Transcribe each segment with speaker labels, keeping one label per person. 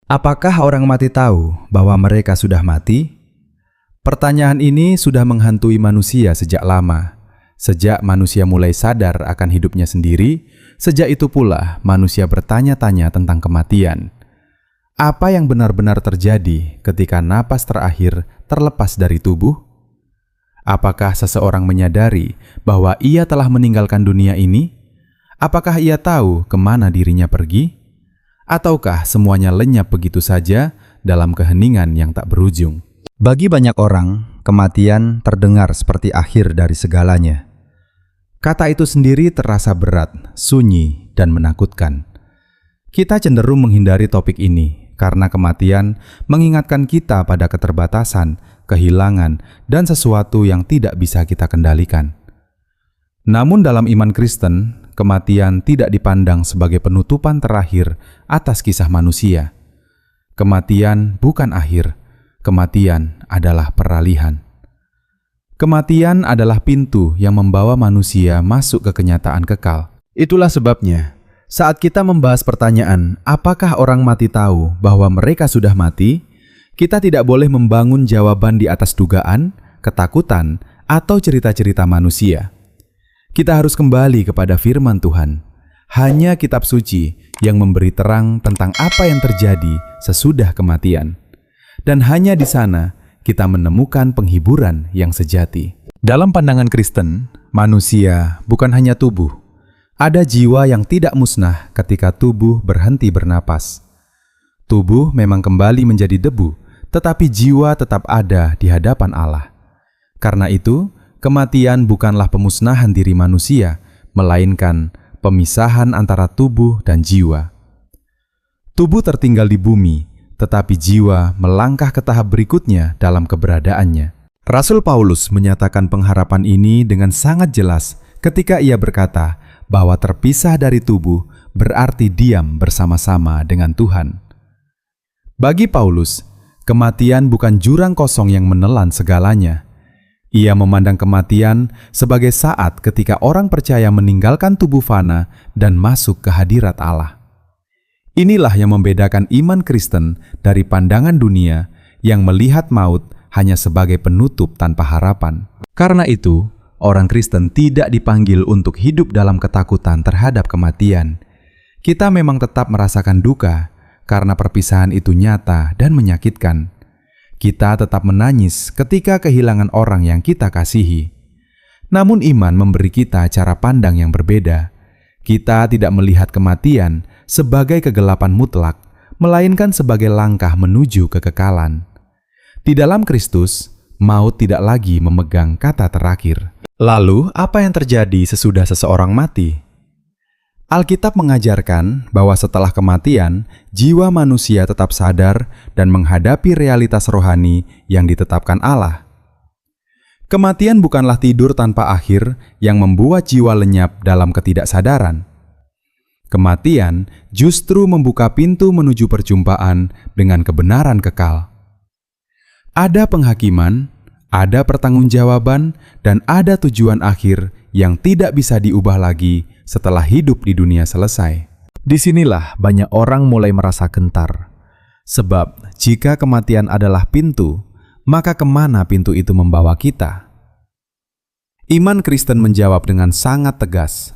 Speaker 1: Apakah orang mati tahu bahwa mereka sudah mati? Pertanyaan ini sudah menghantui manusia sejak lama. Sejak manusia mulai sadar akan hidupnya sendiri, sejak itu pula manusia bertanya-tanya tentang kematian. Apa yang benar-benar terjadi ketika napas terakhir terlepas dari tubuh? Apakah seseorang menyadari bahwa ia telah meninggalkan dunia ini? Apakah ia tahu kemana dirinya pergi? Ataukah semuanya lenyap begitu saja dalam keheningan yang tak berujung?
Speaker 2: Bagi banyak orang, kematian terdengar seperti akhir dari segalanya.
Speaker 1: Kata itu sendiri terasa berat, sunyi, dan menakutkan. Kita cenderung menghindari topik ini karena kematian mengingatkan kita pada keterbatasan, kehilangan, dan sesuatu yang tidak bisa kita kendalikan. Namun dalam iman Kristen, kematian tidak dipandang sebagai penutupan terakhir atas kisah manusia. Kematian bukan akhir, kematian adalah peralihan. Kematian adalah pintu yang membawa manusia masuk ke kenyataan kekal. Itulah sebabnya, saat kita membahas pertanyaan, apakah orang mati tahu bahwa mereka sudah mati? Kita tidak boleh membangun jawaban di atas dugaan, ketakutan, atau cerita-cerita manusia. Kita harus kembali kepada firman Tuhan. Hanya kitab suci yang memberi terang tentang apa yang terjadi sesudah kematian. Dan hanya di sana kita menemukan penghiburan yang sejati. Dalam pandangan Kristen, manusia bukan hanya tubuh. Ada jiwa yang tidak musnah ketika tubuh berhenti bernapas. Tubuh memang kembali menjadi debu, tetapi jiwa tetap ada di hadapan Allah. Karena itu, kematian bukanlah pemusnahan diri manusia, melainkan pemisahan antara tubuh dan jiwa. Tubuh tertinggal di bumi, tetapi jiwa melangkah ke tahap berikutnya dalam keberadaannya. Rasul Paulus menyatakan pengharapan ini dengan sangat jelas ketika ia berkata bahwa terpisah dari tubuh berarti diam bersama-sama dengan Tuhan. Bagi Paulus, kematian bukan jurang kosong yang menelan segalanya. Ia memandang kematian sebagai saat ketika orang percaya meninggalkan tubuh fana dan masuk ke hadirat Allah. Inilah yang membedakan iman Kristen dari pandangan dunia yang melihat maut hanya sebagai penutup tanpa harapan. Karena itu, orang Kristen tidak dipanggil untuk hidup dalam ketakutan terhadap kematian. Kita memang tetap merasakan duka karena perpisahan itu nyata dan menyakitkan. Kita tetap menangis ketika kehilangan orang yang kita kasihi. Namun iman memberi kita cara pandang yang berbeda. Kita tidak melihat kematian sebagai kegelapan mutlak, melainkan sebagai langkah menuju kekekalan. Di dalam Kristus, maut tidak lagi memegang kata terakhir. Lalu, apa yang terjadi sesudah seseorang mati? Alkitab mengajarkan bahwa setelah kematian, jiwa manusia tetap sadar dan menghadapi realitas rohani yang ditetapkan Allah. Kematian bukanlah tidur tanpa akhir yang membuat jiwa lenyap dalam ketidaksadaran. Kematian justru membuka pintu menuju perjumpaan dengan kebenaran kekal. Ada penghakiman, ada pertanggungjawaban, dan ada tujuan akhir yang tidak bisa diubah lagi setelah hidup di dunia selesai. Disinilah banyak orang mulai merasa gentar. Sebab jika kematian adalah pintu, maka kemana pintu itu membawa kita? Iman Kristen menjawab dengan sangat tegas.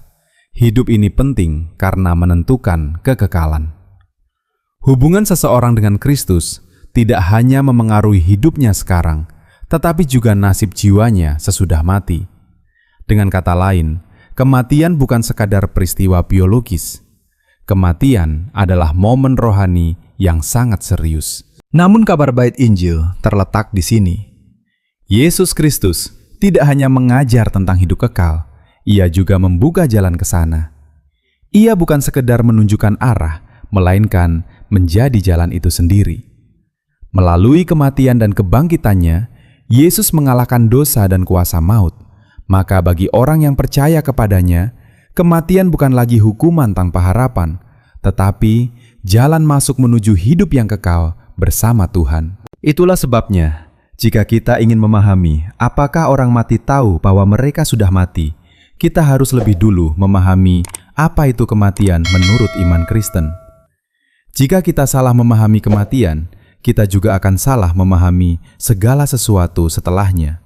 Speaker 1: Hidup ini penting karena menentukan kekekalan. Hubungan seseorang dengan Kristus tidak hanya memengaruhi hidupnya sekarang, tetapi juga nasib jiwanya sesudah mati. Dengan kata lain, kematian bukan sekadar peristiwa biologis. Kematian adalah momen rohani yang sangat serius. Namun kabar baik Injil terletak di sini. Yesus Kristus tidak hanya mengajar tentang hidup kekal, ia juga membuka jalan ke sana. Ia bukan sekedar menunjukkan arah, melainkan menjadi jalan itu sendiri. Melalui kematian dan kebangkitannya, Yesus mengalahkan dosa dan kuasa maut. Maka bagi orang yang percaya kepadanya, kematian bukan lagi hukuman tanpa harapan, tetapi jalan masuk menuju hidup yang kekal bersama Tuhan. Itulah sebabnya, jika kita ingin memahami apakah orang mati tahu bahwa mereka sudah mati, kita harus lebih dulu memahami apa itu kematian menurut iman Kristen. Jika kita salah memahami kematian, kita juga akan salah memahami segala sesuatu setelahnya.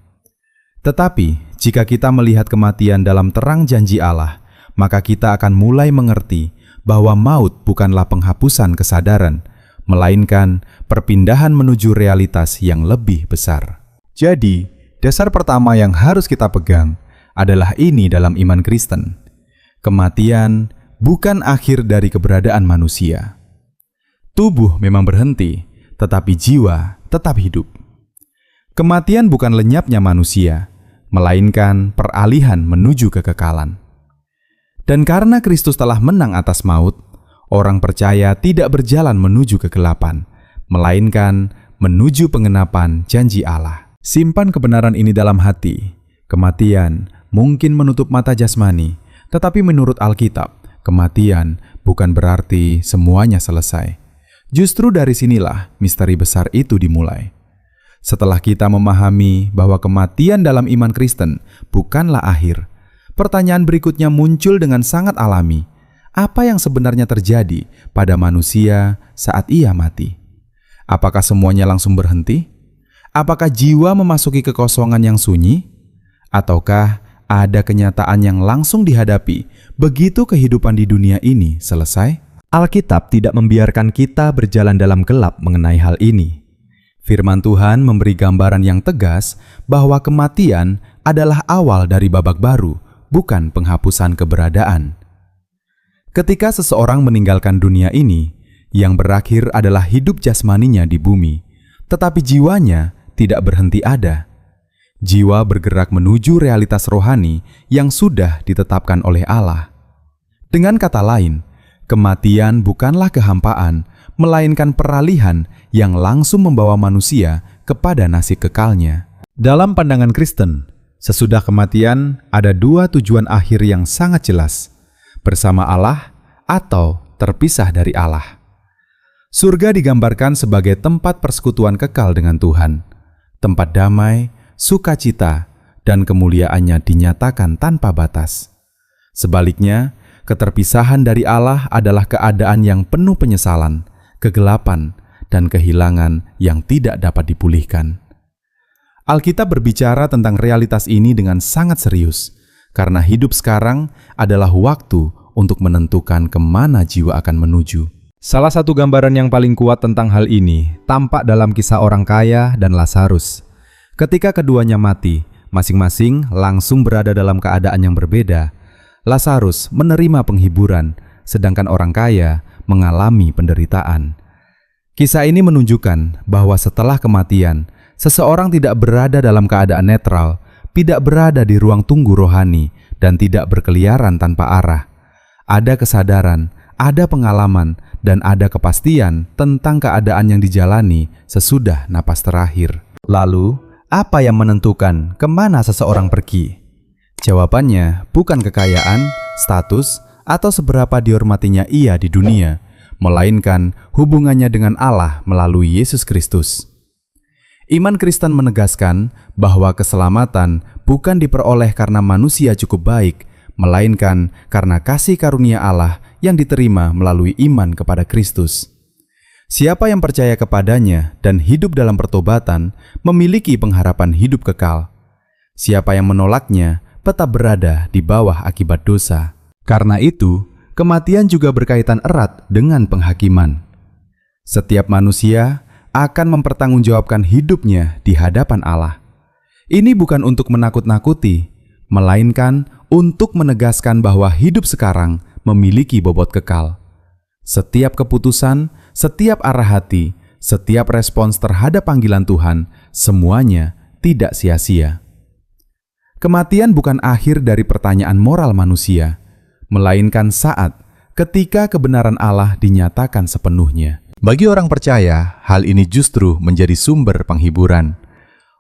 Speaker 1: Tetapi, jika kita melihat kematian dalam terang janji Allah, maka kita akan mulai mengerti bahwa maut bukanlah penghapusan kesadaran, melainkan perpindahan menuju realitas yang lebih besar.
Speaker 2: Jadi, dasar pertama yang harus kita pegang adalah ini dalam iman Kristen.
Speaker 1: Kematian bukan akhir dari keberadaan manusia. Tubuh memang berhenti, tetapi jiwa tetap hidup. Kematian bukan lenyapnya manusia, melainkan peralihan menuju kekekalan. Dan karena Kristus telah menang atas maut, orang percaya tidak berjalan menuju kegelapan, melainkan menuju pengenapan janji Allah. Simpan kebenaran ini dalam hati. Kematian mungkin menutup mata jasmani, tetapi menurut Alkitab, kematian bukan berarti semuanya selesai. Justru dari sinilah misteri besar itu dimulai. Setelah kita memahami bahwa kematian dalam iman Kristen bukanlah akhir, pertanyaan berikutnya muncul dengan sangat alami. Apa yang sebenarnya terjadi pada manusia saat ia mati? Apakah semuanya langsung berhenti? Apakah jiwa memasuki kekosongan yang sunyi? Ataukah ada kenyataan yang langsung dihadapi begitu kehidupan di dunia ini selesai?
Speaker 2: Alkitab tidak membiarkan kita berjalan dalam gelap mengenai hal ini.
Speaker 1: Firman Tuhan memberi gambaran yang tegas bahwa kematian adalah awal dari babak baru, bukan penghapusan keberadaan. Ketika seseorang meninggalkan dunia ini, yang berakhir adalah hidup jasmaninya di bumi, tetapi jiwanya tidak berhenti ada. Jiwa bergerak menuju realitas rohani yang sudah ditetapkan oleh Allah. Dengan kata lain, kematian bukanlah kehampaan, melainkan peralihan yang langsung membawa manusia kepada nasib kekalnya.
Speaker 2: Dalam pandangan Kristen, sesudah kematian ada dua tujuan akhir yang sangat jelas: bersama Allah atau terpisah dari Allah. Surga digambarkan sebagai tempat persekutuan kekal dengan Tuhan, tempat damai, sukacita, dan kemuliaannya dinyatakan tanpa batas. Sebaliknya, keterpisahan dari Allah adalah keadaan yang penuh penyesalan, kegelapan, dan kehilangan yang tidak dapat dipulihkan. Alkitab berbicara tentang realitas ini dengan sangat serius, karena hidup sekarang adalah waktu untuk menentukan kemana jiwa akan menuju. Salah satu gambaran yang paling kuat tentang hal ini tampak dalam kisah orang kaya dan Lazarus. Ketika keduanya mati, masing-masing langsung berada dalam keadaan yang berbeda. Lazarus menerima penghiburan, sedangkan orang kaya mengalami penderitaan. Kisah ini menunjukkan bahwa setelah kematian, seseorang tidak berada dalam keadaan netral, tidak berada di ruang tunggu rohani, dan tidak berkeliaran tanpa arah. Ada kesadaran, ada pengalaman, dan ada kepastian tentang keadaan yang dijalani sesudah napas terakhir. Lalu, apa yang menentukan kemana seseorang pergi? Jawabannya bukan kekayaan, status, atau seberapa dihormatinya ia di dunia, melainkan hubungannya dengan Allah melalui Yesus Kristus. Iman Kristen menegaskan bahwa keselamatan bukan diperoleh karena manusia cukup baik, melainkan karena kasih karunia Allah yang diterima melalui iman kepada Kristus. Siapa yang percaya kepadanya dan hidup dalam pertobatan memiliki pengharapan hidup kekal. Siapa yang menolaknya tetap berada di bawah akibat dosa. Karena itu, kematian juga berkaitan erat dengan penghakiman. Setiap manusia akan mempertanggungjawabkan hidupnya di hadapan Allah. Ini bukan untuk menakut-nakuti, melainkan untuk menegaskan bahwa hidup sekarang memiliki bobot kekal. Setiap keputusan, setiap arah hati, setiap respons terhadap panggilan Tuhan, semuanya tidak sia-sia. Kematian bukan akhir dari pertanyaan moral manusia, melainkan saat ketika kebenaran Allah dinyatakan sepenuhnya. Bagi orang percaya, hal ini justru menjadi sumber penghiburan.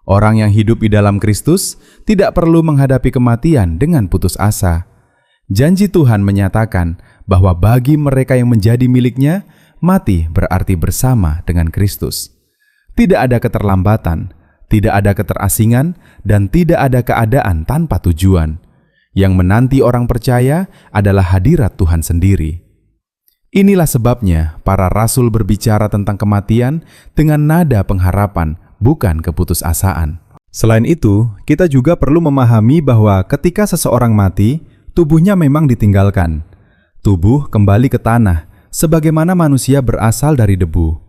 Speaker 2: Orang yang hidup di dalam Kristus tidak perlu menghadapi kematian dengan putus asa. Janji Tuhan menyatakan bahwa bagi mereka yang menjadi miliknya, mati berarti bersama dengan Kristus. Tidak ada keterlambatan, tidak ada keterasingan, dan tidak ada keadaan tanpa tujuan. Yang menanti orang percaya adalah hadirat Tuhan sendiri.
Speaker 1: Inilah sebabnya para rasul berbicara tentang kematian dengan nada pengharapan, bukan keputusasaan.
Speaker 2: Selain itu, kita juga perlu memahami bahwa ketika seseorang mati, tubuhnya memang ditinggalkan. Tubuh kembali ke tanah, sebagaimana manusia berasal dari debu.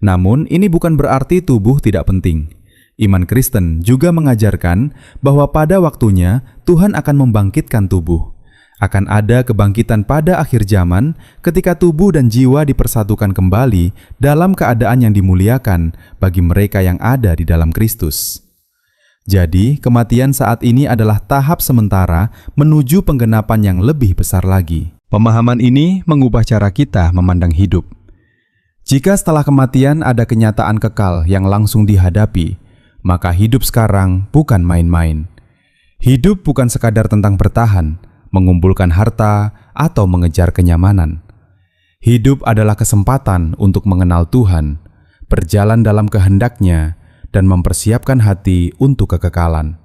Speaker 2: Namun, ini bukan berarti tubuh tidak penting. Iman Kristen juga mengajarkan bahwa pada waktunya Tuhan akan membangkitkan tubuh. Akan ada kebangkitan pada akhir zaman ketika tubuh dan jiwa dipersatukan kembali dalam keadaan yang dimuliakan bagi mereka yang ada di dalam Kristus. Jadi, kematian saat ini adalah tahap sementara menuju penggenapan yang lebih besar lagi. Pemahaman ini mengubah cara kita memandang hidup.
Speaker 1: Jika setelah kematian ada kenyataan kekal yang langsung dihadapi, maka hidup sekarang bukan main-main. Hidup bukan sekadar tentang bertahan, mengumpulkan harta, atau mengejar kenyamanan. Hidup adalah kesempatan untuk mengenal Tuhan, berjalan dalam kehendak-Nya, dan mempersiapkan hati untuk kekekalan.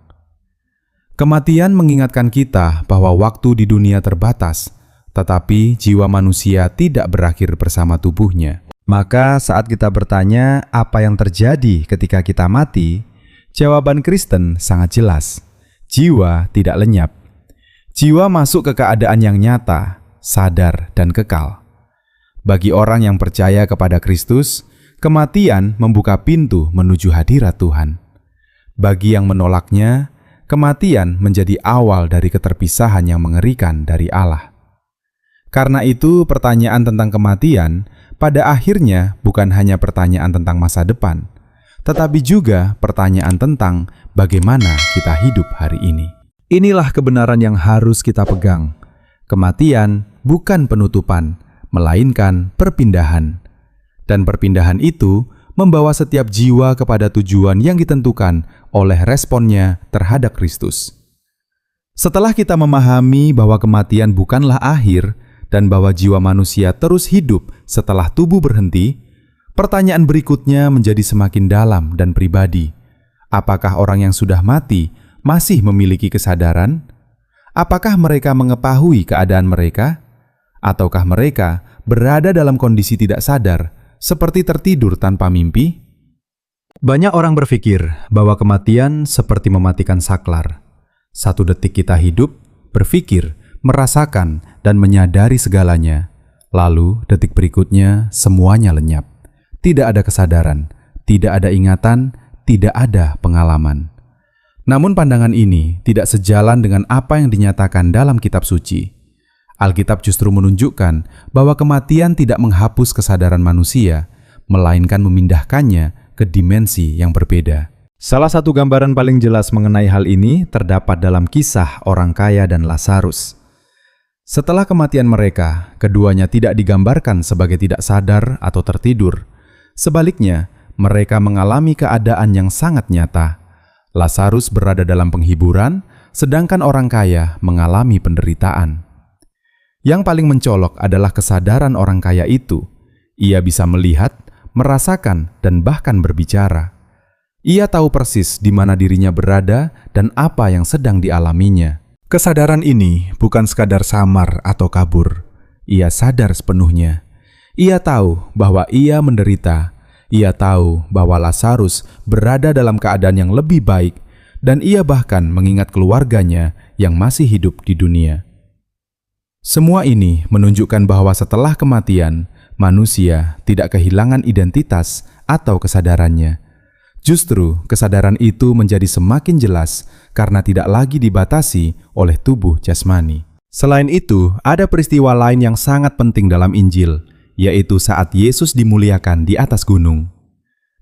Speaker 1: Kematian mengingatkan kita bahwa waktu di dunia terbatas, tetapi jiwa manusia tidak berakhir bersama tubuhnya.
Speaker 2: Maka saat kita bertanya apa yang terjadi ketika kita mati, jawaban Kristen sangat jelas. Jiwa tidak lenyap. Jiwa masuk ke keadaan yang nyata, sadar, dan kekal. Bagi orang yang percaya kepada Kristus, kematian membuka pintu menuju hadirat Tuhan. Bagi yang menolaknya, kematian menjadi awal dari keterpisahan yang mengerikan dari Allah. Karena itu, pertanyaan tentang kematian pada akhirnya bukan hanya pertanyaan tentang masa depan, tetapi juga pertanyaan tentang bagaimana kita hidup hari ini. Inilah kebenaran yang harus kita pegang. Kematian bukan penutupan, melainkan perpindahan. Dan perpindahan itu membawa setiap jiwa kepada tujuan yang ditentukan oleh responnya terhadap Kristus. Setelah kita memahami bahwa kematian bukanlah akhir dan bahwa jiwa manusia terus hidup setelah tubuh berhenti, pertanyaan berikutnya menjadi semakin dalam dan pribadi. Apakah orang yang sudah mati masih memiliki kesadaran? Apakah mereka mengetahui keadaan mereka? Ataukah mereka berada dalam kondisi tidak sadar, seperti tertidur tanpa mimpi? Banyak orang berpikir bahwa kematian seperti mematikan saklar. 1 detik kita hidup, berpikir, merasakan, dan menyadari segalanya. Lalu detik berikutnya semuanya lenyap. Tidak ada kesadaran, tidak ada ingatan, tidak ada pengalaman. Namun pandangan ini tidak sejalan dengan apa yang dinyatakan dalam kitab suci. Alkitab justru menunjukkan bahwa kematian tidak menghapus kesadaran manusia, melainkan memindahkannya ke dimensi yang berbeda. Salah satu gambaran paling jelas mengenai hal ini terdapat dalam kisah orang kaya dan Lazarus. Setelah kematian mereka, keduanya tidak digambarkan sebagai tidak sadar atau tertidur. Sebaliknya, mereka mengalami keadaan yang sangat nyata. Lazarus berada dalam penghiburan, sedangkan orang kaya mengalami penderitaan. Yang paling mencolok adalah kesadaran orang kaya itu. Ia bisa melihat, merasakan, dan bahkan berbicara. Ia tahu persis di mana dirinya berada dan apa yang sedang dialaminya. Kesadaran ini bukan sekadar samar atau kabur. Ia sadar sepenuhnya. Ia tahu bahwa ia menderita. Ia tahu bahwa Lazarus berada dalam keadaan yang lebih baik, dan ia bahkan mengingat keluarganya yang masih hidup di dunia. Semua ini menunjukkan bahwa setelah kematian, manusia tidak kehilangan identitas atau kesadarannya. Justru kesadaran itu menjadi semakin jelas karena tidak lagi dibatasi oleh tubuh jasmani. Selain itu, ada peristiwa lain yang sangat penting dalam Injil, yaitu saat Yesus dimuliakan di atas gunung.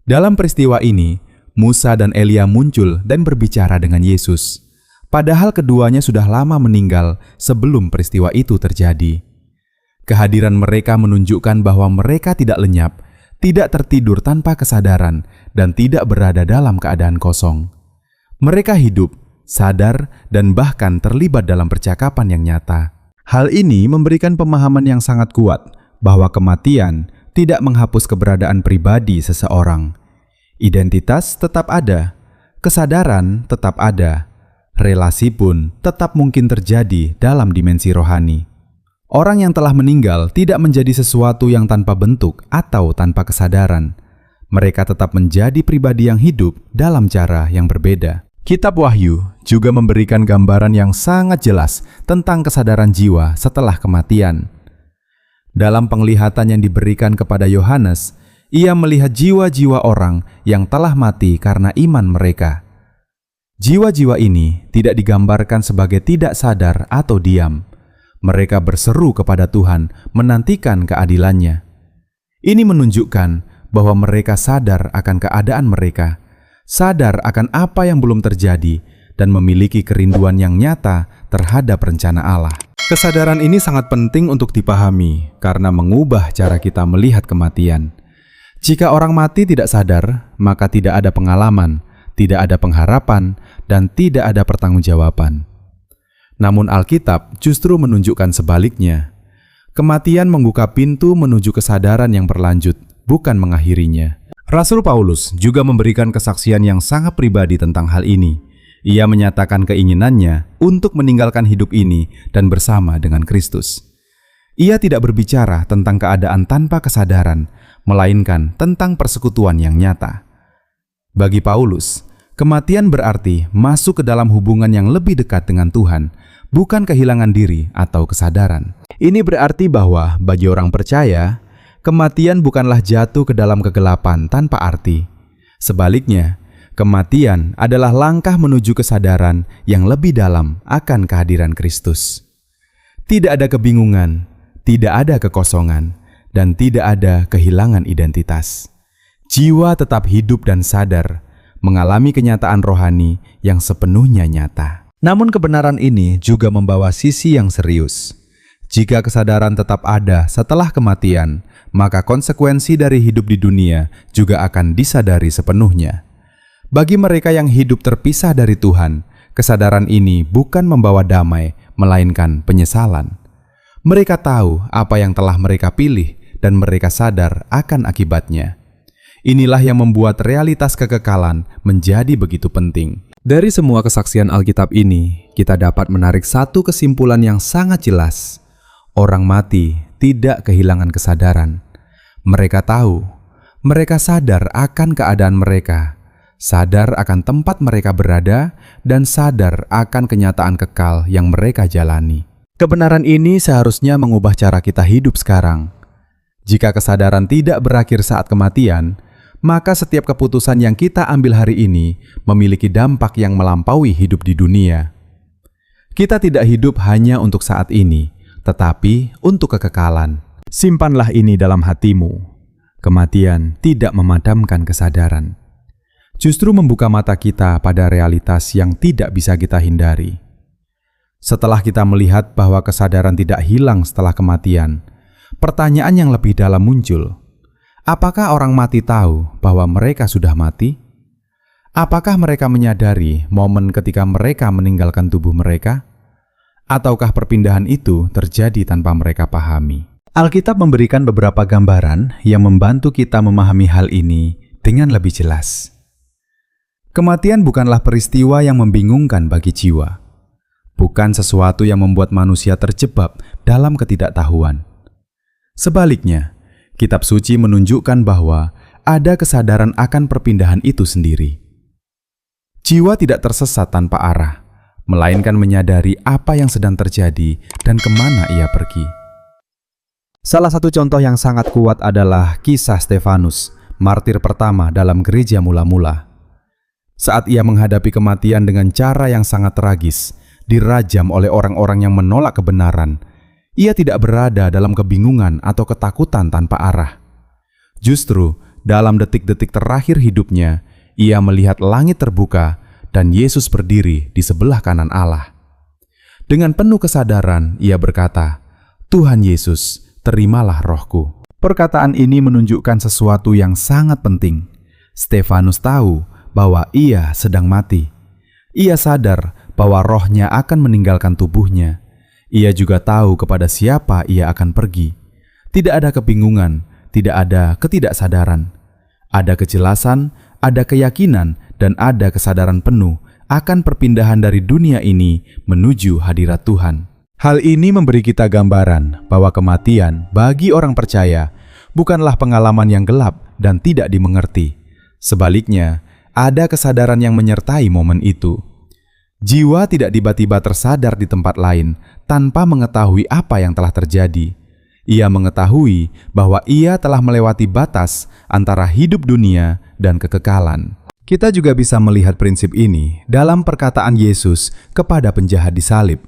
Speaker 2: Dalam peristiwa ini, Musa dan Elia muncul dan berbicara dengan Yesus. Padahal keduanya sudah lama meninggal sebelum peristiwa itu terjadi. Kehadiran mereka menunjukkan bahwa mereka tidak lenyap, tidak tertidur tanpa kesadaran, dan tidak berada dalam keadaan kosong. Mereka hidup, sadar, dan bahkan terlibat dalam percakapan yang nyata. Hal ini memberikan pemahaman yang sangat kuat bahwa kematian tidak menghapus keberadaan pribadi seseorang. Identitas tetap ada, kesadaran tetap ada, relasi pun tetap mungkin terjadi dalam dimensi rohani. Orang yang telah meninggal tidak menjadi sesuatu yang tanpa bentuk atau tanpa kesadaran. Mereka tetap menjadi pribadi yang hidup dalam cara yang berbeda. Kitab Wahyu juga memberikan gambaran yang sangat jelas tentang kesadaran jiwa setelah kematian. Dalam penglihatan yang diberikan kepada Yohanes, ia melihat jiwa-jiwa orang yang telah mati karena iman mereka. Jiwa-jiwa ini tidak digambarkan sebagai tidak sadar atau diam. Mereka berseru kepada Tuhan, menantikan keadilannya. Ini menunjukkan bahwa mereka sadar akan keadaan mereka, sadar akan apa yang belum terjadi, dan memiliki kerinduan yang nyata terhadap rencana Allah. Kesadaran ini sangat penting untuk dipahami karena mengubah cara kita melihat kematian. Jika orang mati tidak sadar, maka tidak ada pengalaman, tidak ada pengharapan, dan tidak ada pertanggungjawaban. Namun Alkitab justru menunjukkan sebaliknya. Kematian membuka pintu menuju kesadaran yang berlanjut, bukan mengakhirinya. Rasul Paulus juga memberikan kesaksian yang sangat pribadi tentang hal ini. Ia menyatakan keinginannya untuk meninggalkan hidup ini dan bersama dengan Kristus. Ia tidak berbicara tentang keadaan tanpa kesadaran, melainkan tentang persekutuan yang nyata. Bagi Paulus, kematian berarti masuk ke dalam hubungan yang lebih dekat dengan Tuhan, bukan kehilangan diri atau kesadaran. Ini berarti bahwa bagi orang percaya, kematian bukanlah jatuh ke dalam kegelapan tanpa arti. Sebaliknya, kematian adalah langkah menuju kesadaran yang lebih dalam akan kehadiran Kristus. Tidak ada kebingungan, tidak ada kekosongan, dan tidak ada kehilangan identitas. Jiwa tetap hidup dan sadar, mengalami kenyataan rohani yang sepenuhnya nyata. Namun kebenaran ini juga membawa sisi yang serius. Jika kesadaran tetap ada setelah kematian, maka konsekuensi dari hidup di dunia juga akan disadari sepenuhnya. Bagi mereka yang hidup terpisah dari Tuhan, kesadaran ini bukan membawa damai, melainkan penyesalan. Mereka tahu apa yang telah mereka pilih dan mereka sadar akan akibatnya. Inilah yang membuat realitas kekekalan menjadi begitu penting. Dari semua kesaksian Alkitab ini, kita dapat menarik satu kesimpulan yang sangat jelas. Orang mati tidak kehilangan kesadaran. Mereka tahu, mereka sadar akan keadaan mereka, sadar akan tempat mereka berada, dan sadar akan kenyataan kekal yang mereka jalani. Kebenaran ini seharusnya mengubah cara kita hidup sekarang. Jika kesadaran tidak berakhir saat kematian, maka setiap keputusan yang kita ambil hari ini memiliki dampak yang melampaui hidup di dunia. Kita tidak hidup hanya untuk saat ini, tetapi untuk kekekalan. Simpanlah ini dalam hatimu. Kematian tidak memadamkan kesadaran. Justru membuka mata kita pada realitas yang tidak bisa kita hindari. Setelah kita melihat bahwa kesadaran tidak hilang setelah kematian, pertanyaan yang lebih dalam muncul. Apakah orang mati tahu bahwa mereka sudah mati? Apakah mereka menyadari momen ketika mereka meninggalkan tubuh mereka? Ataukah perpindahan itu terjadi tanpa mereka pahami? Alkitab memberikan beberapa gambaran yang membantu kita memahami hal ini dengan lebih jelas. Kematian bukanlah peristiwa yang membingungkan bagi jiwa. Bukan sesuatu yang membuat manusia terjebak dalam ketidaktahuan. Sebaliknya, Kitab Suci menunjukkan bahwa ada kesadaran akan perpindahan itu sendiri. Jiwa tidak tersesat tanpa arah, melainkan menyadari apa yang sedang terjadi dan kemana ia pergi. Salah satu contoh yang sangat kuat adalah kisah Stefanus, martir pertama dalam gereja mula-mula. Saat ia menghadapi kematian dengan cara yang sangat tragis, dirajam oleh orang-orang yang menolak kebenaran, ia tidak berada dalam kebingungan atau ketakutan tanpa arah. Justru, dalam detik-detik terakhir hidupnya, ia melihat langit terbuka dan Yesus berdiri di sebelah kanan Allah. Dengan penuh kesadaran, ia berkata, "Tuhan Yesus, terimalah rohku." Perkataan ini menunjukkan sesuatu yang sangat penting. Stefanus tahu bahwa ia sedang mati. Ia sadar bahwa rohnya akan meninggalkan tubuhnya. Ia juga tahu kepada siapa ia akan pergi. Tidak ada kebingungan, tidak ada ketidaksadaran. Ada kejelasan, ada keyakinan, dan ada kesadaran penuh akan perpindahan dari dunia ini menuju hadirat Tuhan. Hal ini memberi kita gambaran bahwa kematian bagi orang percaya bukanlah pengalaman yang gelap dan tidak dimengerti. Sebaliknya, ada kesadaran yang menyertai momen itu. Jiwa tidak tiba-tiba tersadar di tempat lain tanpa mengetahui apa yang telah terjadi. Ia mengetahui bahwa ia telah melewati batas antara hidup dunia dan kekekalan. Kita juga bisa melihat prinsip ini dalam perkataan Yesus kepada penjahat di salib.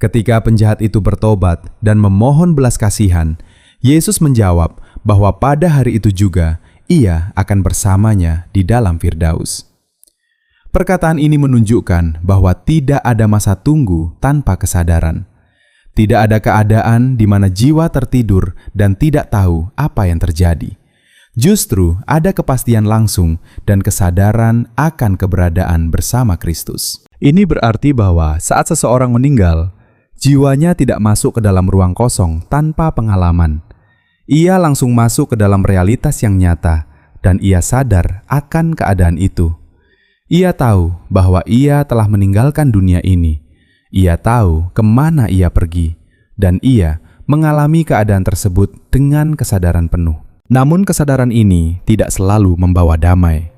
Speaker 2: Ketika penjahat itu bertobat dan memohon belas kasihan, Yesus menjawab bahwa pada hari itu juga ia akan bersamanya di dalam Firdaus. Perkataan ini menunjukkan bahwa tidak ada masa tunggu tanpa kesadaran. Tidak ada keadaan di mana jiwa tertidur dan tidak tahu apa yang terjadi. Justru ada kepastian langsung dan kesadaran akan keberadaan bersama Kristus. Ini berarti bahwa saat seseorang meninggal, jiwanya tidak masuk ke dalam ruang kosong tanpa pengalaman. Ia langsung masuk ke dalam realitas yang nyata, dan ia sadar akan keadaan itu. Ia tahu bahwa ia telah meninggalkan dunia ini. Ia tahu kemana ia pergi, dan ia mengalami keadaan tersebut dengan kesadaran penuh. Namun kesadaran ini tidak selalu membawa damai.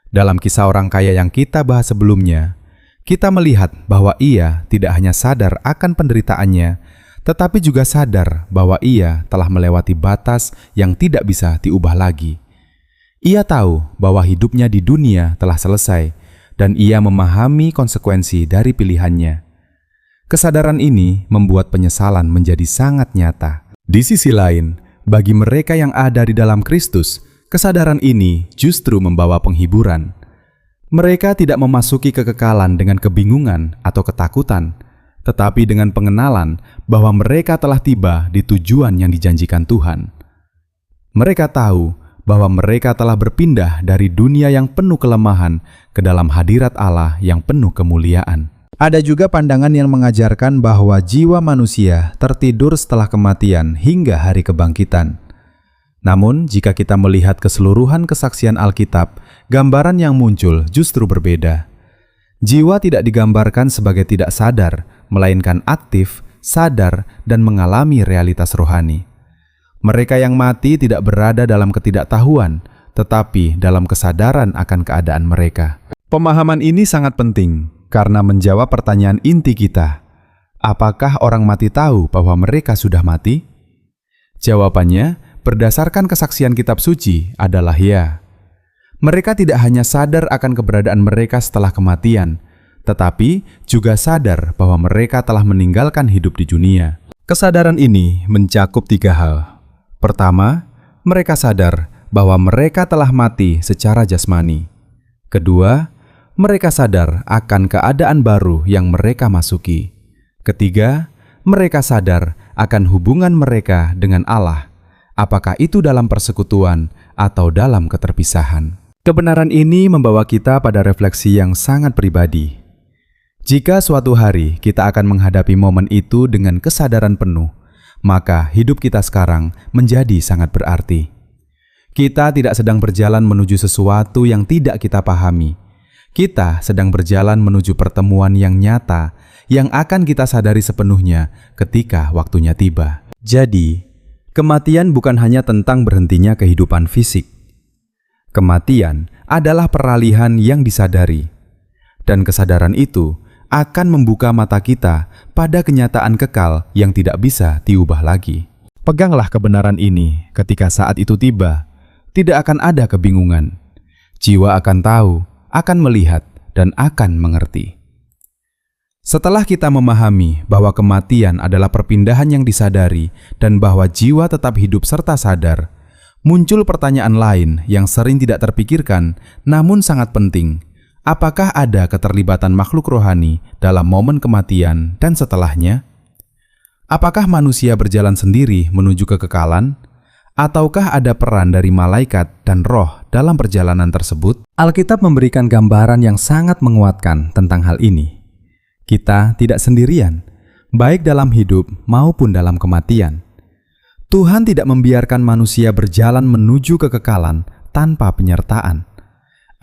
Speaker 2: Dalam kisah orang kaya yang kita bahas sebelumnya, kita melihat bahwa ia tidak hanya sadar akan penderitaannya, tetapi juga sadar bahwa ia telah melewati batas yang tidak bisa diubah lagi. Ia tahu bahwa hidupnya di dunia telah selesai, dan ia memahami konsekuensi dari pilihannya. Kesadaran ini membuat penyesalan menjadi sangat nyata. Di sisi lain, bagi mereka yang ada di dalam Kristus, kesadaran ini justru membawa penghiburan. Mereka tidak memasuki kekekalan dengan kebingungan atau ketakutan, tetapi dengan pengenalan bahwa mereka telah tiba di tujuan yang dijanjikan Tuhan. Mereka tahu bahwa mereka telah berpindah dari dunia yang penuh kelemahan ke dalam hadirat Allah yang penuh kemuliaan. Ada juga pandangan yang mengajarkan bahwa jiwa manusia tertidur setelah kematian hingga hari kebangkitan. Namun, jika kita melihat keseluruhan kesaksian Alkitab, gambaran yang muncul justru berbeda. Jiwa tidak digambarkan sebagai tidak sadar, melainkan aktif, sadar, dan mengalami realitas rohani. Mereka yang mati tidak berada dalam ketidaktahuan, tetapi dalam kesadaran akan keadaan mereka. Pemahaman ini sangat penting, karena menjawab pertanyaan inti kita. Apakah orang mati tahu bahwa mereka sudah mati? Jawabannya, berdasarkan kesaksian kitab suci adalah ya. Mereka tidak hanya sadar akan keberadaan mereka setelah kematian, tetapi juga sadar bahwa mereka telah meninggalkan hidup di dunia. Kesadaran ini mencakup 3 hal. Pertama, mereka sadar bahwa mereka telah mati secara jasmani. Kedua, mereka sadar akan keadaan baru yang mereka masuki. Ketiga, mereka sadar akan hubungan mereka dengan Allah, apakah itu dalam persekutuan atau dalam keterpisahan. Kebenaran ini membawa kita pada refleksi yang sangat pribadi. Jika suatu hari kita akan menghadapi momen itu dengan kesadaran penuh, maka hidup kita sekarang menjadi sangat berarti. Kita tidak sedang berjalan menuju sesuatu yang tidak kita pahami. Kita sedang berjalan menuju pertemuan yang nyata yang akan kita sadari sepenuhnya ketika waktunya tiba. Jadi, kematian bukan hanya tentang berhentinya kehidupan fisik. Kematian adalah peralihan yang disadari. Dan kesadaran itu akan membuka mata kita pada kenyataan kekal yang tidak bisa diubah lagi. Peganglah kebenaran ini ketika saat itu tiba. Tidak akan ada kebingungan. Jiwa akan tahu, akan melihat, dan akan mengerti. Setelah kita memahami bahwa kematian adalah perpindahan yang disadari dan bahwa jiwa tetap hidup serta sadar, muncul pertanyaan lain yang sering tidak terpikirkan namun sangat penting. Apakah ada keterlibatan makhluk rohani dalam momen kematian dan setelahnya? Apakah manusia berjalan sendiri menuju kekekalan? Ataukah ada peran dari malaikat dan roh dalam perjalanan tersebut? Alkitab memberikan gambaran yang sangat menguatkan tentang hal ini. Kita tidak sendirian, baik dalam hidup maupun dalam kematian. Tuhan tidak membiarkan manusia berjalan menuju kekekalan tanpa penyertaan.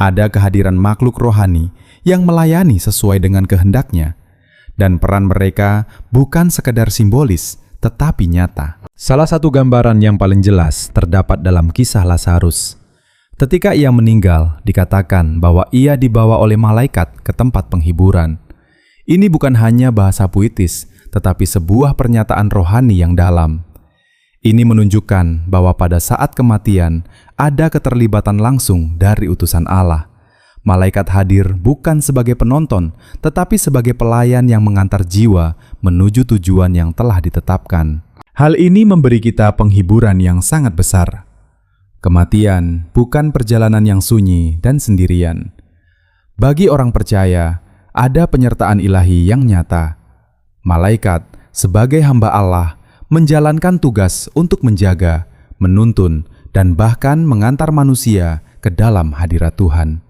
Speaker 2: Ada kehadiran makhluk rohani yang melayani sesuai dengan kehendaknya.
Speaker 1: dan peran mereka bukan sekedar simbolis, tetapi nyata.
Speaker 2: Salah satu gambaran yang paling jelas terdapat dalam kisah Lazarus. Ketika ia meninggal, dikatakan bahwa ia dibawa oleh malaikat ke tempat penghiburan. Ini bukan hanya bahasa puitis, tetapi sebuah pernyataan rohani yang dalam. Ini menunjukkan bahwa pada saat kematian, ada keterlibatan langsung dari utusan Allah. Malaikat hadir bukan sebagai penonton, tetapi sebagai pelayan yang mengantar jiwa menuju tujuan yang telah ditetapkan. Hal ini memberi kita penghiburan yang sangat besar. Kematian bukan perjalanan yang sunyi dan sendirian. Bagi orang percaya, ada penyertaan ilahi yang nyata. Malaikat, sebagai hamba Allah, menjalankan tugas untuk menjaga, menuntun, dan bahkan mengantar manusia ke dalam hadirat Tuhan.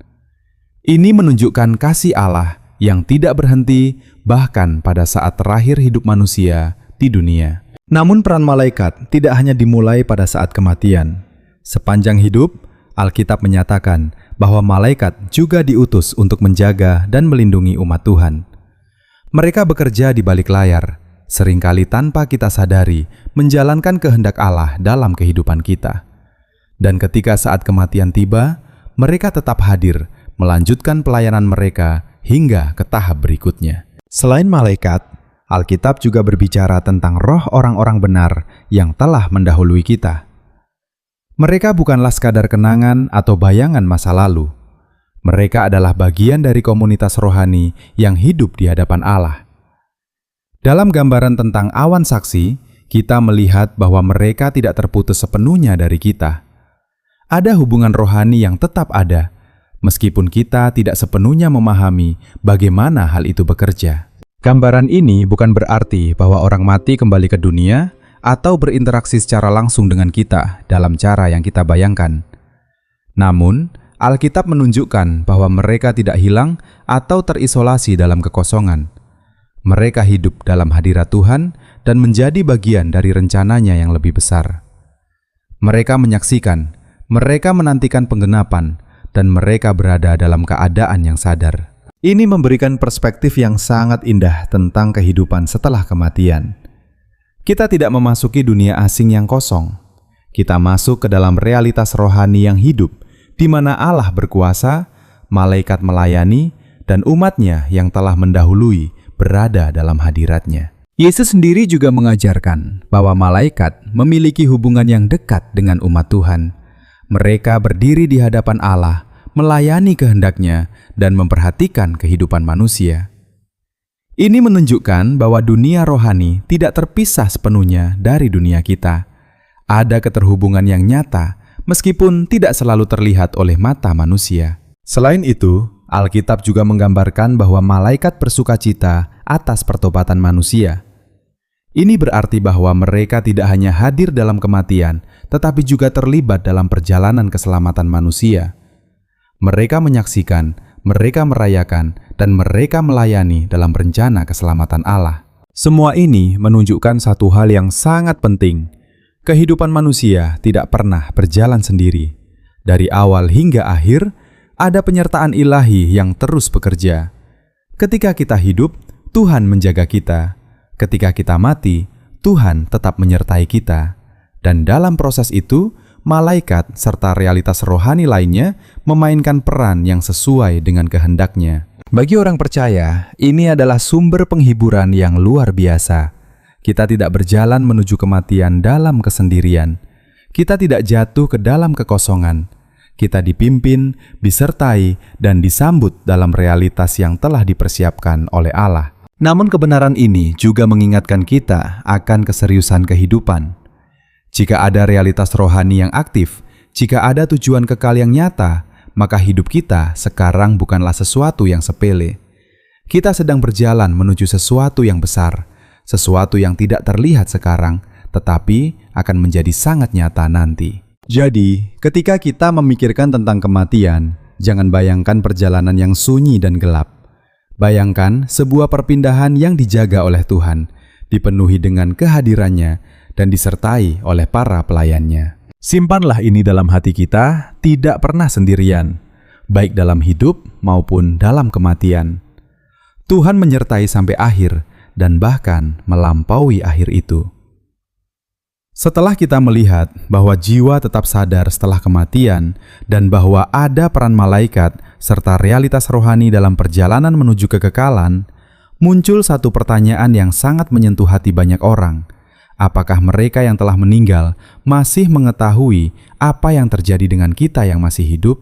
Speaker 2: Ini menunjukkan kasih Allah yang tidak berhenti bahkan pada saat terakhir hidup manusia di dunia. Namun peran malaikat tidak hanya dimulai pada saat kematian. Sepanjang hidup, Alkitab menyatakan bahwa malaikat juga diutus untuk menjaga dan melindungi umat Tuhan. Mereka bekerja di balik layar, seringkali tanpa kita sadari, menjalankan kehendak Allah dalam kehidupan kita. Dan ketika saat kematian tiba, mereka tetap hadir, melanjutkan pelayanan mereka hingga ke tahap berikutnya. Selain malaikat, Alkitab juga berbicara tentang roh orang-orang benar yang telah mendahului kita. Mereka bukanlah sekadar kenangan atau bayangan masa lalu. Mereka adalah bagian dari komunitas rohani yang hidup di hadapan Allah. Dalam gambaran tentang awan saksi, kita melihat bahwa mereka tidak terputus sepenuhnya dari kita. Ada hubungan rohani yang tetap ada, meskipun kita tidak sepenuhnya memahami bagaimana hal itu bekerja. Gambaran ini bukan berarti bahwa orang mati kembali ke dunia atau berinteraksi secara langsung dengan kita dalam cara yang kita bayangkan. Namun, Alkitab menunjukkan bahwa mereka tidak hilang atau terisolasi dalam kekosongan. Mereka hidup dalam hadirat Tuhan dan menjadi bagian dari rencananya yang lebih besar. Mereka menyaksikan, mereka menantikan penggenapan, dan mereka berada dalam keadaan yang sadar. Ini memberikan perspektif yang sangat indah tentang kehidupan setelah kematian. Kita tidak memasuki dunia asing yang kosong. Kita masuk ke dalam realitas rohani yang hidup, di mana Allah berkuasa, malaikat melayani, dan umatnya yang telah mendahului berada dalam hadiratnya. Yesus sendiri juga mengajarkan bahwa malaikat memiliki hubungan yang dekat dengan umat Tuhan. Mereka berdiri di hadapan Allah, melayani kehendaknya, dan memperhatikan kehidupan manusia. Ini menunjukkan bahwa dunia rohani tidak terpisah sepenuhnya dari dunia kita. Ada keterhubungan yang nyata, meskipun tidak selalu terlihat oleh mata manusia. Selain itu, Alkitab juga menggambarkan bahwa malaikat bersukacita atas pertobatan manusia. Ini berarti bahwa mereka tidak hanya hadir dalam kematian, tetapi juga terlibat dalam perjalanan keselamatan manusia. Mereka menyaksikan, mereka merayakan, dan mereka melayani dalam rencana keselamatan Allah. Semua ini menunjukkan satu hal yang sangat penting. Kehidupan manusia tidak pernah berjalan sendiri. Dari awal hingga akhir, ada penyertaan ilahi yang terus bekerja. Ketika kita hidup, Tuhan menjaga kita. Ketika kita mati, Tuhan tetap menyertai kita. Dan dalam proses itu, malaikat serta realitas rohani lainnya memainkan peran yang sesuai dengan kehendaknya. Bagi orang percaya, ini adalah sumber penghiburan yang luar biasa. Kita tidak berjalan menuju kematian dalam kesendirian. Kita tidak jatuh ke dalam kekosongan. Kita dipimpin, disertai, dan disambut dalam realitas yang telah dipersiapkan oleh Allah. Namun kebenaran ini juga mengingatkan kita akan keseriusan kehidupan. Jika ada realitas rohani yang aktif, jika ada tujuan kekal yang nyata, maka hidup kita sekarang bukanlah sesuatu yang sepele. Kita sedang berjalan menuju sesuatu yang besar, sesuatu yang tidak terlihat sekarang, tetapi akan menjadi sangat nyata nanti. Jadi, ketika kita memikirkan tentang kematian, jangan bayangkan perjalanan yang sunyi dan gelap. Bayangkan sebuah perpindahan yang dijaga oleh Tuhan, dipenuhi dengan kehadirannya, dan disertai oleh para pelayannya. Simpanlah ini dalam hati kita, tidak pernah sendirian, baik dalam hidup maupun dalam kematian. Tuhan menyertai sampai akhir dan bahkan melampaui akhir itu. Setelah kita melihat bahwa jiwa tetap sadar setelah kematian dan bahwa ada peran malaikat serta realitas rohani dalam perjalanan menuju kekekalan, muncul satu pertanyaan yang sangat menyentuh hati banyak orang. Apakah mereka yang telah meninggal masih mengetahui apa yang terjadi dengan kita yang masih hidup?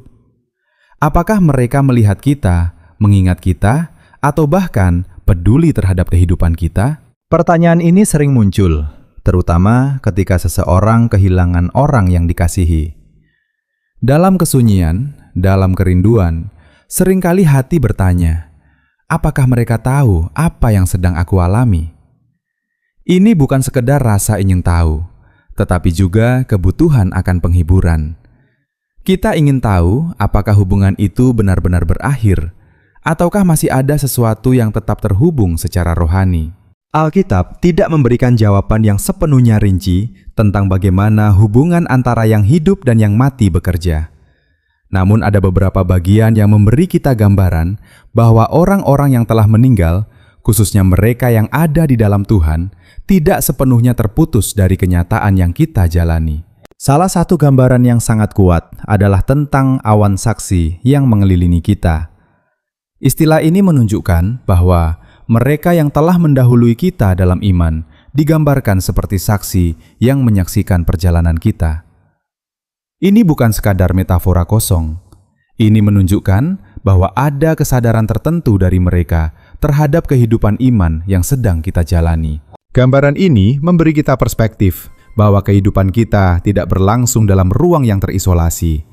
Speaker 2: Apakah mereka melihat kita, mengingat kita, atau bahkan peduli terhadap kehidupan kita?
Speaker 1: Pertanyaan ini sering muncul, terutama ketika seseorang kehilangan orang yang dikasihi. Dalam kesunyian, dalam kerinduan, seringkali hati bertanya, apakah mereka tahu apa yang sedang aku alami? Ini bukan sekedar rasa ingin tahu, tetapi juga kebutuhan akan penghiburan. Kita ingin tahu apakah hubungan itu benar-benar berakhir, ataukah masih ada sesuatu yang tetap terhubung secara rohani. Alkitab tidak memberikan jawaban yang sepenuhnya rinci tentang bagaimana hubungan antara yang hidup dan yang mati bekerja. Namun ada beberapa bagian yang memberi kita gambaran bahwa orang-orang yang telah meninggal, khususnya mereka yang ada di dalam Tuhan, tidak sepenuhnya terputus dari kenyataan yang kita jalani. Salah satu gambaran yang sangat kuat adalah tentang awan saksi yang mengelilingi kita. Istilah ini menunjukkan bahwa mereka yang telah mendahului kita dalam iman digambarkan seperti saksi yang menyaksikan perjalanan kita. Ini bukan sekadar metafora kosong. Ini menunjukkan bahwa ada kesadaran tertentu dari mereka terhadap kehidupan iman yang sedang kita jalani. Gambaran ini memberi kita perspektif bahwa kehidupan kita tidak berlangsung dalam ruang yang terisolasi.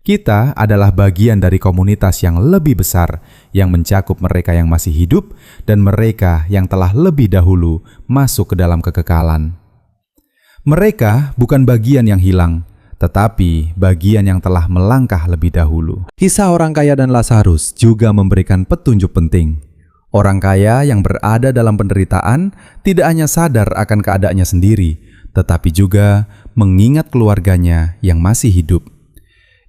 Speaker 1: Kita adalah bagian dari komunitas yang lebih besar yang mencakup mereka yang masih hidup dan mereka yang telah lebih dahulu masuk ke dalam kekekalan. Mereka bukan bagian yang hilang, tetapi bagian yang telah melangkah lebih dahulu. Kisah orang kaya dan Lazarus juga memberikan petunjuk penting. Orang kaya yang berada dalam penderitaan tidak hanya sadar akan keadaannya sendiri, tetapi juga mengingat keluarganya yang masih hidup.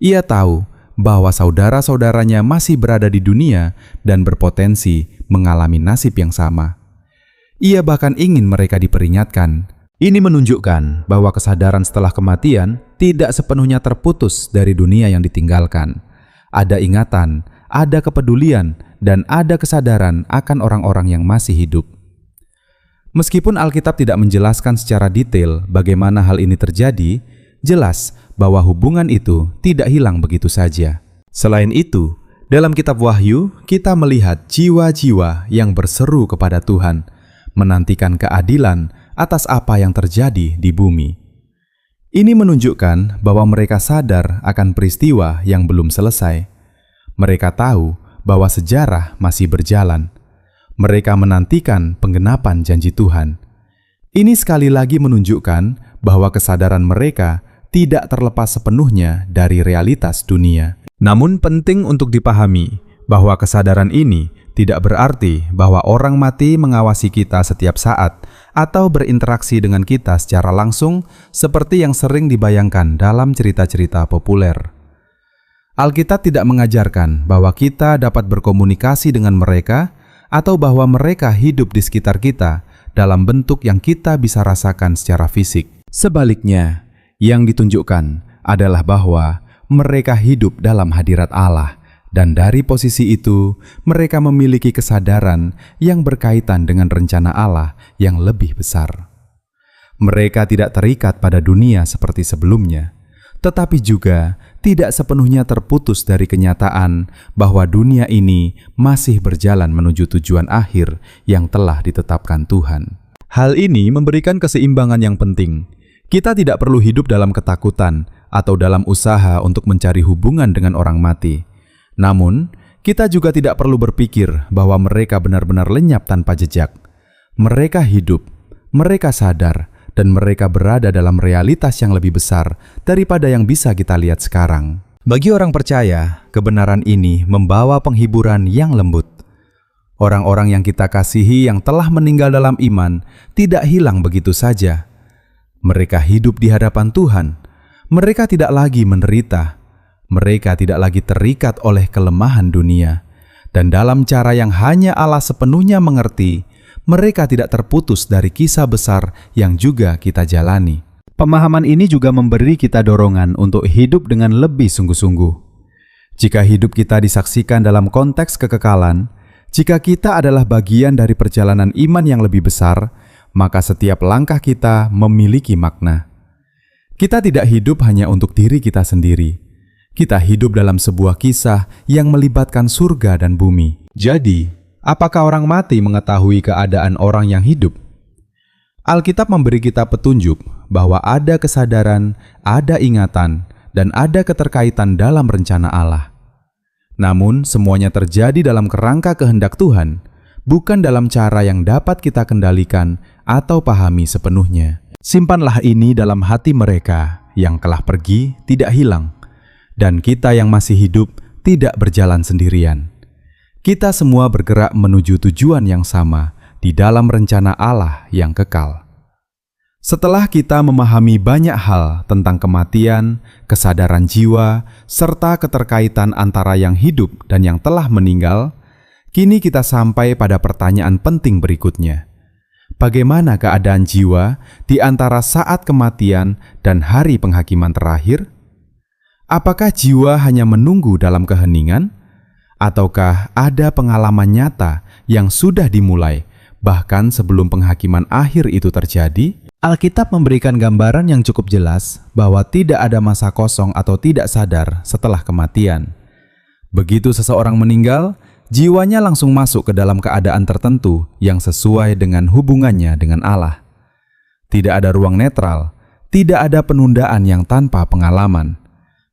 Speaker 1: Ia tahu bahwa saudara-saudaranya masih berada di dunia dan berpotensi mengalami nasib yang sama. Ia bahkan ingin mereka diperingatkan. Ini menunjukkan bahwa kesadaran setelah kematian tidak sepenuhnya terputus dari dunia yang ditinggalkan. Ada ingatan, ada kepedulian, dan ada kesadaran akan orang-orang yang masih hidup. Meskipun Alkitab tidak menjelaskan secara detail bagaimana hal ini terjadi, jelas bahwa hubungan itu tidak hilang begitu saja. Selain itu, dalam kitab Wahyu, kita melihat jiwa-jiwa yang berseru kepada Tuhan, menantikan keadilan atas apa yang terjadi di bumi. Ini menunjukkan bahwa mereka sadar akan peristiwa yang belum selesai. Mereka tahu bahwa sejarah masih berjalan. Mereka menantikan penggenapan janji Tuhan. Ini sekali lagi menunjukkan bahwa kesadaran mereka tidak terlepas sepenuhnya dari realitas dunia. Namun penting untuk dipahami bahwa kesadaran ini tidak berarti bahwa orang mati mengawasi kita setiap saat atau berinteraksi dengan kita secara langsung seperti yang sering dibayangkan dalam cerita-cerita populer. Alkitab tidak mengajarkan bahwa kita dapat berkomunikasi dengan mereka atau bahwa mereka hidup di sekitar kita dalam bentuk yang kita bisa rasakan secara fisik. Sebaliknya, yang ditunjukkan adalah bahwa mereka hidup dalam hadirat Allah, dan dari posisi itu mereka memiliki kesadaran yang berkaitan dengan rencana Allah yang lebih besar. Mereka tidak terikat pada dunia seperti sebelumnya, tetapi juga tidak sepenuhnya terputus dari kenyataan bahwa dunia ini masih berjalan menuju tujuan akhir yang telah ditetapkan Tuhan. Hal ini memberikan keseimbangan yang penting. Kita tidak perlu hidup dalam ketakutan atau dalam usaha untuk mencari hubungan dengan orang mati. Namun, kita juga tidak perlu berpikir bahwa mereka benar-benar lenyap tanpa jejak. Mereka hidup, mereka sadar, dan mereka berada dalam realitas yang lebih besar daripada yang bisa kita lihat sekarang. Bagi orang percaya, kebenaran ini membawa penghiburan yang lembut. Orang-orang yang kita kasihi yang telah meninggal dalam iman tidak hilang begitu saja. Mereka hidup di hadapan Tuhan. Mereka tidak lagi menderita. Mereka tidak lagi terikat oleh kelemahan dunia. Dan dalam cara yang hanya Allah sepenuhnya mengerti, mereka tidak terputus dari kisah besar yang juga kita jalani.
Speaker 2: Pemahaman ini juga memberi kita dorongan untuk hidup dengan lebih sungguh-sungguh. Jika hidup kita disaksikan dalam konteks kekekalan, jika kita adalah bagian dari perjalanan iman yang lebih besar, maka setiap langkah kita memiliki makna. Kita tidak hidup hanya untuk diri kita sendiri. Kita hidup dalam sebuah kisah yang melibatkan surga dan bumi.
Speaker 1: Jadi, apakah orang mati mengetahui keadaan orang yang hidup? Alkitab memberi kita petunjuk bahwa ada kesadaran, ada ingatan, dan ada keterkaitan dalam rencana Allah. Namun, semuanya terjadi dalam kerangka kehendak Tuhan, bukan dalam cara yang dapat kita kendalikan atau pahami sepenuhnya. Simpanlah ini dalam hati mereka yang telah pergi tidak hilang, dan kita yang masih hidup tidak berjalan sendirian. Kita semua bergerak menuju tujuan yang sama di dalam rencana Allah yang kekal. Setelah kita memahami banyak hal tentang kematian, kesadaran jiwa, serta keterkaitan antara yang hidup dan yang telah meninggal, kini kita sampai pada pertanyaan penting berikutnya. Bagaimana keadaan jiwa di antara saat kematian dan hari penghakiman terakhir? Apakah jiwa hanya menunggu dalam keheningan? Ataukah ada pengalaman nyata yang sudah dimulai, bahkan sebelum penghakiman akhir itu terjadi? Alkitab memberikan gambaran yang cukup jelas bahwa tidak ada masa kosong atau tidak sadar setelah kematian. Begitu seseorang meninggal, jiwanya langsung masuk ke dalam keadaan tertentu yang sesuai dengan hubungannya dengan Allah. Tidak ada ruang netral, tidak ada penundaan yang tanpa pengalaman.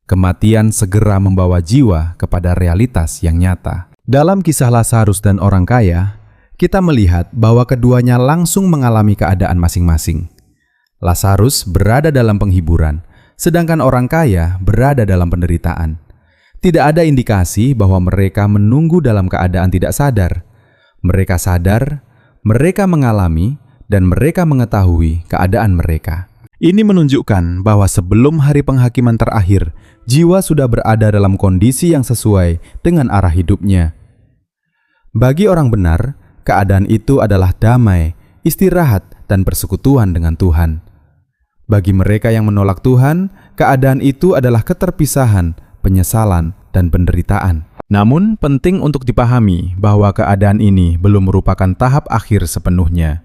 Speaker 1: Kematian segera membawa jiwa kepada realitas yang nyata. Dalam kisah Lazarus dan orang kaya, kita melihat bahwa keduanya langsung mengalami keadaan masing-masing. Lazarus berada dalam penghiburan, sedangkan orang kaya berada dalam penderitaan. Tidak ada indikasi bahwa mereka menunggu dalam keadaan tidak sadar. Mereka sadar, mereka mengalami, dan mereka mengetahui keadaan mereka. Ini menunjukkan bahwa sebelum hari penghakiman terakhir, jiwa sudah berada dalam kondisi yang sesuai dengan arah hidupnya. Bagi orang benar, keadaan itu adalah damai, istirahat, dan persekutuan dengan Tuhan. Bagi mereka yang menolak Tuhan, keadaan itu adalah keterpisahan, penyesalan, dan penderitaan. Namun, penting untuk dipahami bahwa keadaan ini belum merupakan tahap akhir sepenuhnya.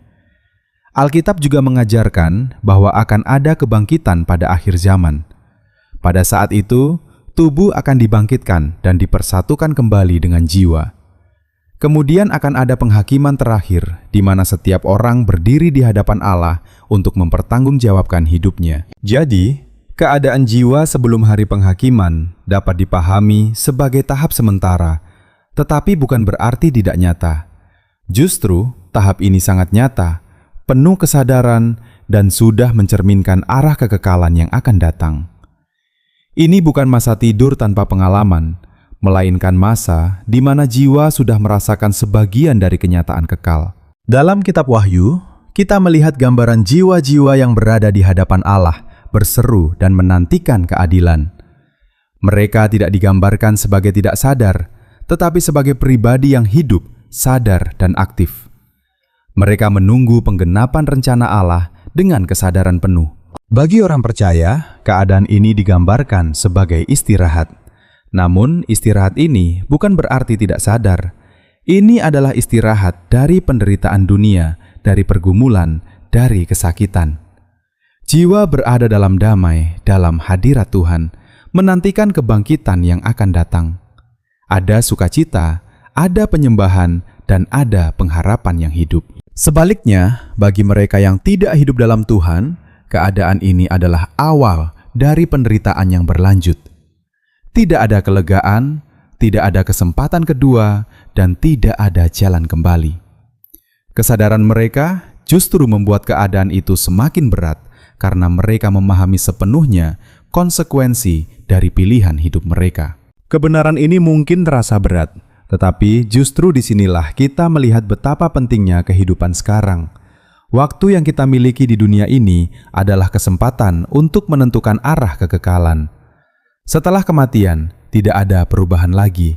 Speaker 1: Alkitab juga mengajarkan bahwa akan ada kebangkitan pada akhir zaman. Pada saat itu, tubuh akan dibangkitkan dan dipersatukan kembali dengan jiwa. Kemudian akan ada penghakiman terakhir, di mana setiap orang berdiri di hadapan Allah untuk mempertanggungjawabkan hidupnya. Jadi, keadaan jiwa sebelum hari penghakiman dapat dipahami sebagai tahap sementara, tetapi bukan berarti tidak nyata. Justru, tahap ini sangat nyata, penuh kesadaran, dan sudah mencerminkan arah kekekalan yang akan datang. Ini bukan masa tidur tanpa pengalaman, melainkan masa di mana jiwa sudah merasakan sebagian dari kenyataan kekal. Dalam kitab Wahyu, kita melihat gambaran jiwa-jiwa yang berada di hadapan Allah, berseru dan menantikan keadilan. Mereka tidak digambarkan sebagai tidak sadar, tetapi sebagai pribadi yang hidup, sadar, dan aktif. Mereka menunggu penggenapan rencana Allah dengan kesadaran penuh. Bagi orang percaya, keadaan ini digambarkan sebagai istirahat. Namun, istirahat ini bukan berarti tidak sadar. Ini adalah istirahat dari penderitaan dunia, dari pergumulan, dari kesakitan. Jiwa berada dalam damai, dalam hadirat Tuhan, menantikan kebangkitan yang akan datang. Ada sukacita, ada penyembahan, dan ada pengharapan yang hidup. Sebaliknya, bagi mereka yang tidak hidup dalam Tuhan, keadaan ini adalah awal dari penderitaan yang berlanjut. Tidak ada kelegaan, tidak ada kesempatan kedua, dan tidak ada jalan kembali. Kesadaran mereka justru membuat keadaan itu semakin berat karena mereka memahami sepenuhnya konsekuensi dari pilihan hidup mereka. Kebenaran ini mungkin terasa berat, tetapi justru disinilah kita melihat betapa pentingnya kehidupan sekarang. Waktu yang kita miliki di dunia ini adalah kesempatan untuk menentukan arah kekekalan. Setelah kematian, tidak ada perubahan lagi.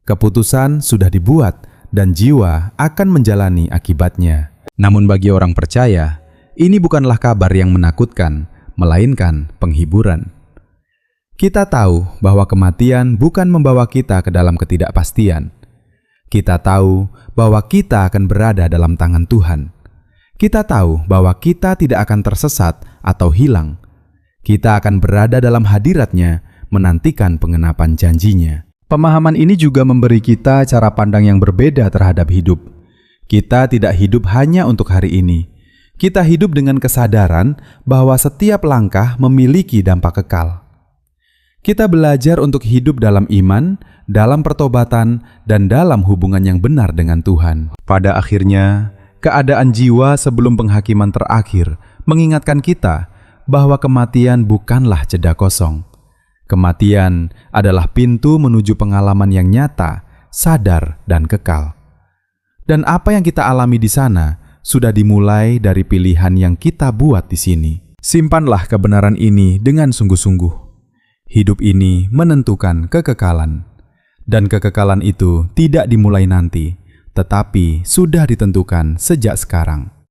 Speaker 1: Keputusan sudah dibuat dan jiwa akan menjalani akibatnya.
Speaker 2: Namun bagi orang percaya, ini bukanlah kabar yang menakutkan, melainkan penghiburan. Kita tahu bahwa kematian bukan membawa kita ke dalam ketidakpastian. Kita tahu bahwa kita akan berada dalam tangan Tuhan. Kita tahu bahwa kita tidak akan tersesat atau hilang. Kita akan berada dalam hadirat-Nya, menantikan pengenapan janji-Nya. Pemahaman ini juga memberi kita cara pandang yang berbeda terhadap hidup. Kita tidak hidup hanya untuk hari ini. Kita hidup dengan kesadaran bahwa setiap langkah memiliki dampak kekal. Kita belajar untuk hidup dalam iman, dalam pertobatan, dan dalam hubungan yang benar dengan Tuhan. Pada akhirnya, keadaan jiwa sebelum penghakiman terakhir mengingatkan kita bahwa kematian bukanlah jeda kosong. Kematian adalah pintu menuju pengalaman yang nyata, sadar, dan kekal. Dan apa yang kita alami di sana sudah dimulai dari pilihan yang kita buat di sini. Simpanlah kebenaran ini dengan sungguh-sungguh. Hidup ini menentukan kekekalan, dan kekekalan itu tidak dimulai nanti, tetapi sudah ditentukan sejak sekarang.